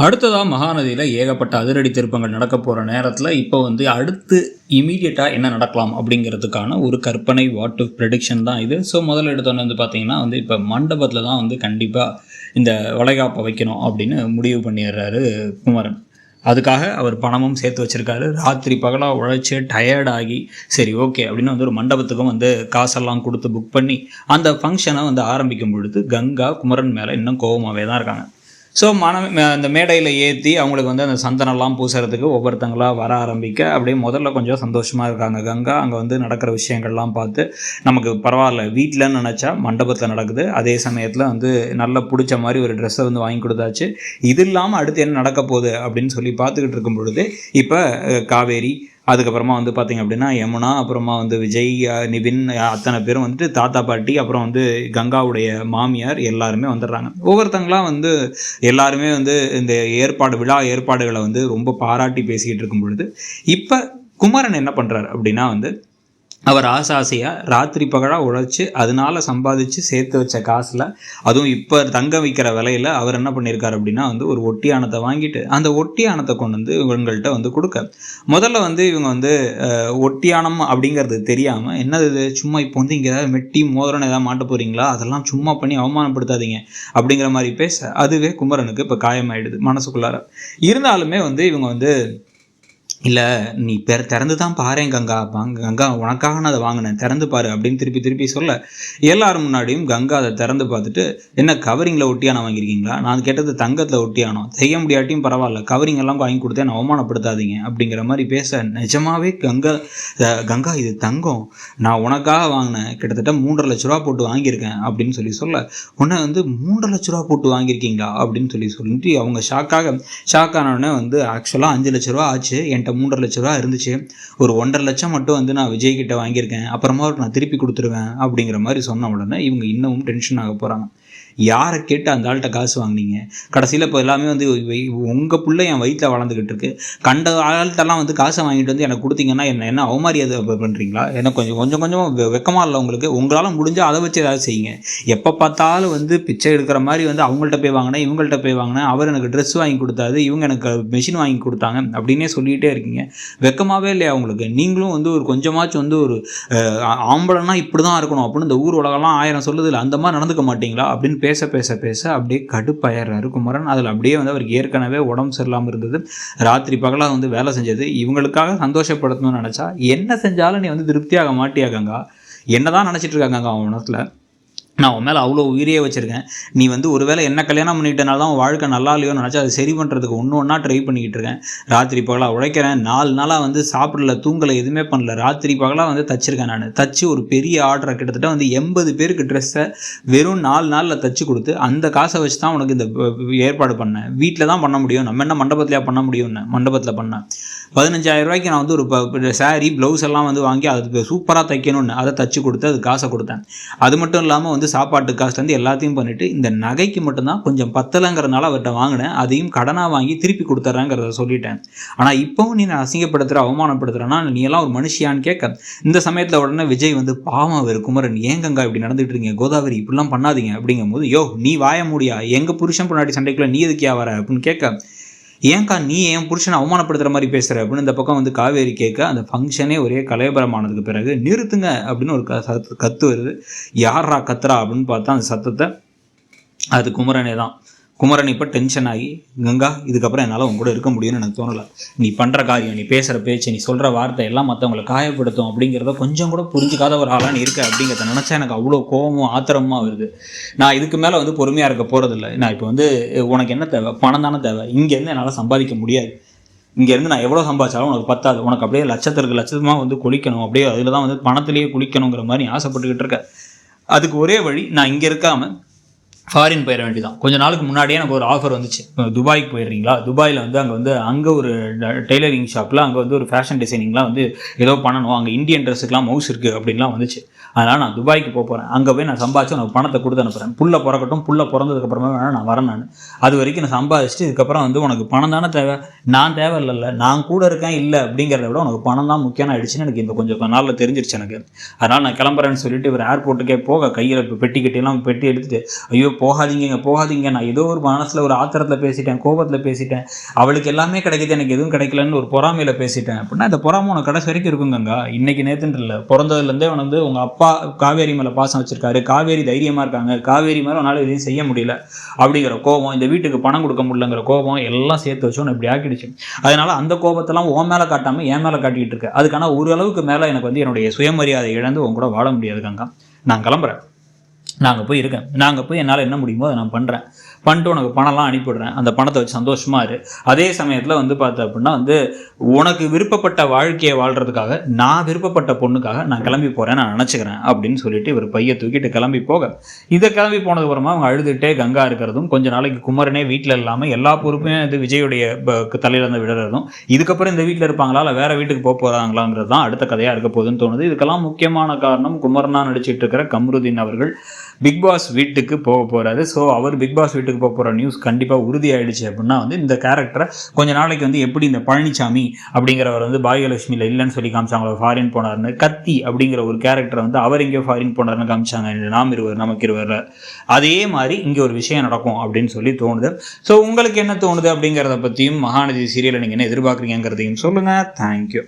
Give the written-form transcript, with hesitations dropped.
அடுத்ததாக மகாநதியில் ஏகப்பட்ட அதிரடி திருப்பங்கள் நடக்க போகிற நேரத்தில் இப்போ அடுத்து இமீடியட்டாக என்ன நடக்கலாம் அப்படிங்கிறதுக்கான ஒரு கற்பனை வாட் டு ப்ரெடிக்ஷன் தான் இது. ஸோ முதல்ல எடுத்தோன்னு பார்த்தீங்கன்னா இப்போ மண்டபத்தில் தான் கண்டிப்பாக இந்த வளைகாப்பை வைக்கணும் அப்படின்னு முடிவு பண்ணிடுறாரு குமரன். அதுக்காக அவர் பணமும் சேர்த்து வச்சுருக்காரு. ராத்திரி பகலாக உழைச்சி டயர்டாகி சரி ஓகே அப்படின்னு ஒரு மண்டபத்துக்கும் காசெல்லாம் கொடுத்து புக் பண்ணி அந்த ஃபங்க்ஷனை ஆரம்பிக்கும் பொழுது கங்கா குமரன் மேலே இன்னும் கோபமாகவே தான் இருக்காங்க. ஸோ அந்த மேடையில் ஏற்றி அவங்களுக்கு அந்த சந்தனம்லாம் பூசுறதுக்கு ஒவ்வொருத்தங்களாக வர ஆரம்பிக்க அப்படியே முதல்ல கொஞ்சம் சந்தோஷமாக இருக்காங்க கங்கா. அங்கே நடக்கிற விஷயங்கள்லாம் பார்த்து நமக்கு பரவாயில்ல, வீட்டில்னு நினச்சா மண்டபத்தில் நடக்குது, அதே சமயத்தில் நல்லா பிடிச்ச மாதிரி ஒரு ட்ரெஸ்ஸை வாங்கி கொடுத்தாச்சு, இது இல்லாமல் அடுத்து என்ன நடக்க போகுது அப்படின்னு சொல்லி பார்த்துக்கிட்டு இருக்கும் பொழுது இப்போ காவேரி, அதுக்கப்புறமா பார்த்திங்க அப்படின்னா யமுனா, அப்புறமா விஜய், நிவின், அத்தனை பேரும் தாத்தா பாட்டி, அப்புறம் கங்காவுடைய மாமியார் எல்லாருமே வந்துடுறாங்க. ஒவ்வொருத்தங்களாம் எல்லாருமே இந்த விழா ஏற்பாடுகளை ரொம்ப பாராட்டி பேசிக்கிட்டு இருக்கும் பொழுது இப்போ குமரன் என்ன பண்ணுறாரு அப்படின்னா அவர் ஆசையாக ராத்திரி பகலாக உழைச்சி அதனால சம்பாதிச்சு சேர்த்து வச்ச காசில், அதுவும் இப்போ தங்க வைக்கிற விலையில் அவர் என்ன பண்ணியிருக்காரு அப்படின்னா ஒரு ஒட்டியானத்தை வாங்கிட்டு அந்த ஒட்டியானத்தை கொண்டு இவங்கள்ட்ட கொடுக்க முதல்ல இவங்க ஒட்டியானம் அப்படிங்கிறது தெரியாமல் என்னது சும்மா இப்போ இங்கே ஏதாவது மெட்டி மோதிரம் ஏதாவது மாட்ட போகிறீங்களா, அதெல்லாம் சும்மா பண்ணி அவமானப்படுத்தாதீங்க அப்படிங்கிற மாதிரி பேச அதுவே குமரனுக்கு இப்போ காயமாயிடுது மனசுக்குள்ளார. இருந்தாலுமே இவங்க இல்லை நீ திறந்து தான் பாருங்க கங்கா, கங்கா உனக்காக நான் அதை வாங்கினேன், திறந்து பாரு அப்படின்னு திருப்பி சொல்ல எல்லாரும் முன்னாடியும் கங்கா அதை திறந்து பார்த்துட்டு என்ன கவரிங்கில் ஒட்டியானம் வாங்கியிருக்கீங்களா, நான் கேட்டது தங்கத்தில் ஒட்டியானம், செய்ய முடியாட்டியும் பரவாயில்ல, கவரிங் எல்லாம் வாங்கி கொடுத்தேன், அவமானப்படுத்தாதீங்க அப்படிங்கிற மாதிரி பேச நிஜமாவே கங்கா இது தங்கம், நான் உனக்காக வாங்கினேன், கிட்டத்தட்ட 3.5 லட்ச ரூபா போட்டு வாங்கியிருக்கேன் அப்படின்னு சொல்ல உன்னை 3.5 லட்ச ரூபா போட்டு வாங்கியிருக்கீங்களா அப்படின்னு சொல்லிட்டு அவங்க ஷாக்கானோடனே ஆக்சுவலாக 5 லட்ச ரூபா ஆச்சு, 3.5 லட்ச ரூபா இருந்துச்சு, ஒரு 1.5 லட்சம் மட்டும் நான் விஜய் கிட்ட வாங்கியிருக்கேன், அப்புறமா நான் திருப்பி கொடுத்துருவேன் அப்படிங்கிற மாதிரி சொன்ன உடனே இவங்க இன்னமும் டென்ஷன் ஆக போகிறாங்க. யாரை கேட்டு அந்த ஆள்கிட்ட காசு வாங்கினீங்க, கடைசியில் இப்போ எல்லாமே உங்கள் பிள்ளை என் வயிற்றில் வளர்ந்துக்கிட்டு இருக்கு, கண்ட ஆள்கிட்டலாம் காசை வாங்கிட்டு எனக்கு கொடுத்தீங்கன்னா என்ன அவமாரியாதை பண்ணுறீங்களா, எனக்கு கொஞ்சம் வெக்கமாக இல்லை உங்களுக்கு, உங்களால் முடிஞ்சால் அதை வச்சு ஏதாவது செய்யுங்க, எப்போ பார்த்தாலும் பிச்சை எடுக்கிற மாதிரி அவங்கள்ட்ட போய் வாங்கினேன், இவங்கள்ட்ட போய் வாங்கினேன், அவர் எனக்கு ட்ரெஸ் வாங்கி கொடுத்தாது, இவங்க எனக்கு மிஷின் வாங்கி கொடுத்தாங்க அப்படின்னே சொல்லிகிட்டே இருக்கீங்க, வெக்கமாகவே இல்லையா உங்களுக்கு, நீங்களும் ஒரு கொஞ்சமாச்சும் ஒரு ஆம்பளைன்னா இப்படி தான் இருக்கணும் அப்படின்னு இந்த ஊர் உலகெல்லாம் 1000 சொல்லுது இல்லை, அந்த மாதிரி நடந்துக்க மாட்டீங்களா அப்படின்னு பேச அப்படியே கடுப்பாயிடுறாரு குமரன். அதில் அப்படியே அவருக்கு ஏற்கனவே உடம்பு சரியில்லாமல் இருந்தது, ராத்திரி பகலாக வேலை செஞ்சது, இவங்களுக்காக சந்தோஷப்படுத்தணும்னு நினச்சா என்ன செஞ்சாலும் நீ திருப்தியாக மாட்டியா கங்கா, என்ன தான் நினச்சிட்டு இருக்காங்க அவன் மனசில், நான் உன் மேலே அவ்வளோ உயிரியே வச்சுருக்கேன், நீ ஒருவேளை என்ன கல்யாணம் பண்ணிட்டனால தான் வாழ்க்கை நல்லா இல்லையோன்னு நினச்சா அதை சரி பண்ணுறதுக்கு ஒன்றா ட்ரை பண்ணிக்கிட்டு இருக்கேன், ராத்திரி பகலாக உழைக்கிறேன், 4 நாளாக சாப்பிடல தூங்கலை எதுவுமே பண்ணல, ராத்திரி பகலாக தச்சிருக்கேன், நான் தச்சு ஒரு பெரிய ஆர்டரை கிட்டத்தட்ட 80 பேருக்கு ட்ரெஸ்ஸை வெறும் 4 நாளில் தச்சு கொடுத்து அந்த காசை வச்சு தான் உனக்கு இந்த ஏற்பாடு பண்ணேன், வீட்டில் தான் பண்ண முடியும், நம்ம என்ன மண்டபத்திலையா பண்ண முடியும்னு மண்டபத்தில் பண்ணேன், 15,000 ரூபாய்க்கு நான் ஒரு சாரீ ப்ளவுஸ் எல்லாம் வாங்கி அது சூப்பராக தைக்கணும்னு அதை தச்சு கொடுத்து அது காசை கொடுத்தேன், அது மட்டும் இல்லாமல் சாப்பாட்டு காசுலேருந்து எல்லாத்தையும் பண்ணிவிட்டு இந்த நகைக்கு மட்டும்தான் கொஞ்சம் பத்தலைங்கிறதுனால அவர்கிட்ட வாங்கினேன், அதையும் கடனாக வாங்கி திருப்பி கொடுத்துட்றேங்கிறத சொல்லிட்டேன், ஆனால் இப்போவும் நீ நான் அசிங்கப்படுத்துகிற அவமானப்படுத்துகிறேன்னா நீ எல்லாம் ஒரு மனுஷியான்னு கேட்க இந்த சமயத்தில் உடனே விஜய் பாவம் அவர் குமரன் ஏன் கங்கா இப்படி நடந்துகிட்டு இருக்கீங்க, கோதாவரி இப்படிலாம் பண்ணாதீங்க அப்படிங்கும் போது யோ நீ வாய முடியா, எங்கள் புருஷன் பொண்டாட்டி சண்டைக்குள்ளே நீ எதுக்கியா வர அப்படின்னு கேட்க ஏன்க்கா நீ என் புருஷனை அவமானப்படுத்துகிற மாதிரி பேசுகிற அப்படின்னு இந்த பக்கம் காவேரி கேட்க அந்த ஃபங்க்ஷனே ஒரே கலையபரமானதுக்கு பிறகு நிறுத்துங்க அப்படின்னு ஒரு கத்து வருது. யாரா கத்துறா அப்படின்னு பார்த்தா அந்த சத்தத்தை அது குமரனே தான். குமரன் இப்போ டென்ஷன் ஆகி கங்கா இதுக்கப்புறம் என்னால் உங்க கூட இருக்க முடியும்னு எனக்கு தோணலை, நீ பண்ணுற காரியம், நீ பேசுகிற பேச்சு, நீ சொல்கிற வார்த்தை எல்லாம் மற்றவங்களை காயப்படுத்தும் அப்படிங்கிறத கொஞ்சம் கூட புரிஞ்சுக்காத ஒரு ஆளாக நீ இருக்க அப்படிங்கிறத நினச்சா எனக்கு அவ்வளோ கோபமும் ஆத்திரமாக வருது. நான் இதுக்கு மேலே பொறுமையாக இருக்க போகிறதில்ல. நான் இப்போ உனக்கு என்ன தேவை, பணம் தானே தேவை, இங்கேருந்து என்னால் சம்பாதிக்க முடியாது, இங்கேருந்து நான் எவ்வளோ சம்பாதிச்சாலும் உனக்கு பத்தாது, உனக்கு அப்படியே லட்சமாக குளிக்கணும், அப்படியே அதில் தான் பணத்திலேயே குளிக்கணுங்கிற மாதிரி நீ ஆசைப்பட்டுக்கிட்டு இருக்க, அதுக்கு ஒரே வழி நான் இங்கே இருக்காமல் ஃபாரின் போயிட வேண்டியதான். கொஞ்சம் நாளுக்கு முன்னாடியே எனக்கு ஒரு ஆஃபர் வந்துச்சு, துபாய்க்கு போயிடுறீங்களா, துபாயில் அங்கே ஒரு டெய்லரிங் ஷாப்பில் அங்கே ஒரு ஃபேஷன் டிசைனிங்லாம் ஏதோ பண்ணணும், அங்கே இந்தியன் ட்ரெஸ்ஸுக்கெலாம் மவுஸ் இருக்குது அப்படின்லாம் வந்துச்சு. அதனால் நான் துபாய்க்கு போகிறேன், அங்கே போய் நான் சம்பாதிச்சு உனக்கு பணத்தை கொடுத்து அனுப்புகிறேன், புள்ள பிறக்கட்டும், புள்ள பிறந்ததுக்கப்புறமா வேணால் நான் வரேன், அது வரைக்கும் நான் சம்பாதிச்சுட்டு இதுக்கப்புறம் வந்து உனக்கு பணம் தானே தேவை, நான் தேவை இல்லைல்ல, நான் கூட இருக்கேன் இல்லை அப்படிங்கிறத விட உனக்கு பணம் தான் முக்கியம் ஆகிடுச்சுன்னு எனக்கு இந்த கொஞ்சம் நாளில் தெரிஞ்சிருச்சு எனக்கு. அதனால் நான் கிளம்புறேன்னு சொல்லிட்டு இவர் ஏர்போர்ட்டுக்கே போக கையில் இப்போ பெட்டி கட்டியெல்லாம் பெட்டி எடுத்துட்டு, ஐயோ போகாதீங்க, நான் ஏதோ ஒரு மனசில் ஒரு ஆத்திரத்தில் பேசிட்டேன், கோபத்தில் பேசிட்டேன், அவளுக்கு எல்லாமே கிடைக்குது எனக்கு எதுவும் கிடைக்கலன்னு ஒரு பொறாமையில் பேசிட்டேன் அப்படின்னா இந்த பொறாமை உனக்கு கடைசி வரைக்கும் இருக்குங்கங்க. இன்னைக்கு நேற்றுன்னு இல்லை, பிறந்ததுலேருந்தே வந்து உங்கள் அப்பா காவேரி மேலே பாசம் வச்சிருக்காரு, காவேரி தைரியமாக இருக்காங்க, காவேரி மேலே உன்னால் எதையும் செய்ய முடியல அப்படிங்கிற கோபம், இந்த வீட்டுக்கு பணம் கொடுக்க முடியலங்கிற கோபம் எல்லாம் சேர்த்து வச்சு உன்னை இப்படி ஆக்கிடுச்சு. அதனால அந்த கோபத்தெல்லாம் உன் மேலே காட்டாமல் என் மேலே காட்டிக்கிட்டு இருக்கு. அதுக்கான ஒரு அளவுக்கு மேலே எனக்கு வந்து என்னுடைய சுயமரியாதை இழந்து உன் கூட வாழ முடியாது கங்கா. நான் கிளம்புறேன், நாங்கள் போய் இருக்கேன், நாங்கள் போய் என்னால் என்ன முடியுமோ அதை நான் பண்ணுறேன், பண்ணிட்டு உனக்கு பணம்லாம் அனுப்பிவிடுறேன், அந்த பணத்தை வச்சு சந்தோஷமாக இரு. அதே சமயத்தில் வந்து பார்த்த அப்படின்னா வந்து உனக்கு விருப்பப்பட்ட வாழ்க்கையை வாழ்கிறதுக்காக நான் விருப்பப்பட்ட பொண்ணுக்காக நான் கிளம்பி போகிறேன் நான் நினச்சிக்கிறேன் அப்படின்னு சொல்லிட்டு இவர் பையை தூக்கிட்டு கிளம்பி போக, இதை கிளம்பி போனதுக்கு அப்புறமா அவங்க அழுதுகிட்டே கங்கா இருக்கிறதும், கொஞ்ச நாளைக்கு குமரனே வீட்டில் இல்லாமல் எல்லா பொறுப்பையும் இது விஜயுடைய தலையிலேருந்து விடுறதும், இதுக்கப்புறம் இந்த வீட்டில் இருப்பாங்களா இல்லை வேறு வீட்டுக்கு போக போகிறாங்களாங்கிறது தான் அடுத்த கதையாக இருக்க போகுதுன்னு தோணுது. இதுக்கெல்லாம் முக்கியமான காரணம் குமரனா நடிச்சிட்டு இருக்கிற கம்ருதீன் அவர்கள் பிக் பாஸ் வீட்டுக்கு போக போகிறாரு. ஸோ அவர் பிக் பாஸ் வீட்டுக்கு போக போகிற நியூஸ் கண்டிப்பாக உறுதியாயிடுச்சு அப்படின்னா வந்து இந்த கேரக்டரை கொஞ்ச நாளைக்கு வந்து எப்படி இந்த பழனிசாமி அப்படிங்கிறவர் வந்து பாகியலட்சுமியில் இல்லைன்னு சொல்லி காமிச்சாங்களோ, ஃபாரின் போனார்னு, கத்தி அப்படிங்கிற ஒரு கேரக்டரை வந்து அவர் எங்கேயோ ஃபாரின் போனார்னு காமிச்சாங்க நாம் இருவர் நமக்கு இருவர், அதே மாதிரி இங்கே ஒரு விஷயம் நடக்கும் அப்படின்னு சொல்லி தோணுது. ஸோ உங்களுக்கு என்ன தோணுது அப்படிங்கிறத பற்றியும் மகாநதி சீரியலை நீங்கள் என்ன எதிர்பார்க்குறீங்கிறதையும் சொல்லுங்கள். தேங்க்யூ.